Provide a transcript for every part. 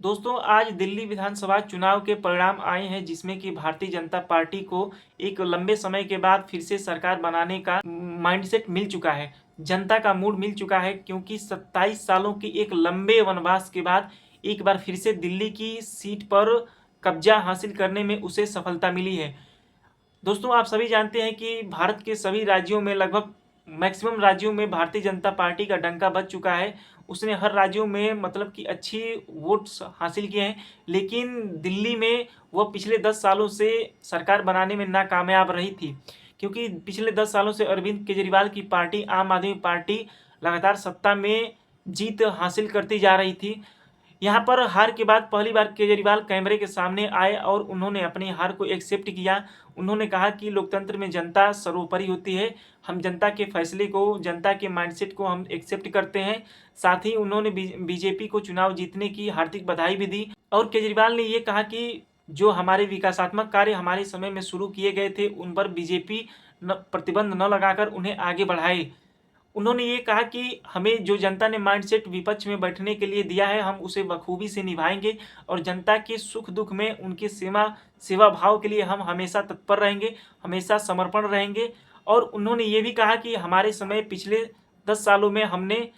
दोस्तों आज दिल्ली विधानसभा चुनाव के परिणाम आए हैं जिसमें कि भारतीय जनता पार्टी को एक लंबे समय के बाद फिर से सरकार बनाने का माइंडसेट मिल चुका है। जनता का मूड मिल चुका है क्योंकि 27 सालों की एक लंबे वनवास के बाद एक बार फिर से दिल्ली की सीट पर कब्जा हासिल करने में उसे सफलता मिली है। दोस्तों आप सभी जानते हैं कि भारत के सभी राज्यों में लगभग मैक्सिमम राज्यों में भारतीय जनता पार्टी का डंका बज चुका है। उसने हर राज्यों में मतलब कि अच्छी वोट्स हासिल किए हैं, लेकिन दिल्ली में वह पिछले 10 सालों से सरकार बनाने में नाकामयाब रही थी, क्योंकि पिछले 10 सालों से अरविंद केजरीवाल की पार्टी आम आदमी पार्टी लगातार सत्ता में जीत हासिल करती जा रही थी। यहाँ पर हार के बाद पहली बार केजरीवाल कैमरे के सामने आए और उन्होंने अपनी हार को एक्सेप्ट किया। उन्होंने कहा कि लोकतंत्र में जनता सर्वोपरि होती है, हम जनता के फैसले को, जनता के माइंडसेट को हम एक्सेप्ट करते हैं। साथ ही उन्होंने बीजेपी को चुनाव जीतने की हार्दिक बधाई भी दी और केजरीवाल ने ये कहा कि जो हमारे विकासात्मक कार्य हमारे समय में शुरू किए गए थे उन पर बीजेपी प्रतिबंध न लगाकर उन्हें आगे बढ़ाए। उन्होंने ये कहा कि हमें जो जनता ने माइंडसेट विपक्ष में बैठने के लिए दिया है, हम उसे बखूबी से निभाएंगे और जनता के सुख दुख में उनके सेवा भाव के लिए हम हमेशा तत्पर रहेंगे, हमेशा समर्पण रहेंगे। और उन्होंने ये भी कहा कि हमारे समय पिछले 10 सालों में हमने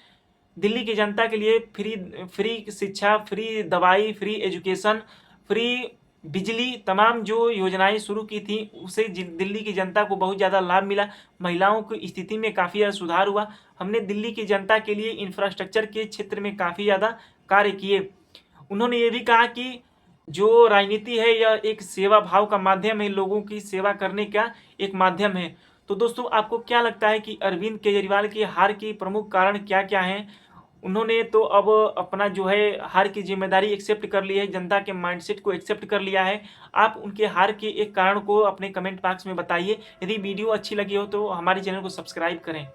दिल्ली की जनता के लिए फ्री फ्री शिक्षा, फ्री दवाई, फ्री एजुकेशन, फ्री बिजली, तमाम जो योजनाएं शुरू की थी उससे दिल्ली की जनता को बहुत ज़्यादा लाभ मिला। महिलाओं की स्थिति में काफ़ी ज़्यादा सुधार हुआ। हमने दिल्ली की जनता के लिए इंफ्रास्ट्रक्चर के क्षेत्र में काफ़ी ज़्यादा कार्य किए। उन्होंने ये भी कहा कि जो राजनीति है यह एक सेवा भाव का माध्यम है, लोगों की सेवा करने का एक माध्यम है। तो दोस्तों आपको क्या लगता है कि अरविंद केजरीवाल की हार के प्रमुख कारण क्या क्या हैं? उन्होंने तो अब अपना जो है हार की जिम्मेदारी एक्सेप्ट कर ली है, जनता के माइंडसेट को एक्सेप्ट कर लिया है। आप उनके हार के एक कारण को अपने कमेंट बॉक्स में बताइए। यदि वीडियो अच्छी लगी हो तो हमारे चैनल को सब्सक्राइब करें।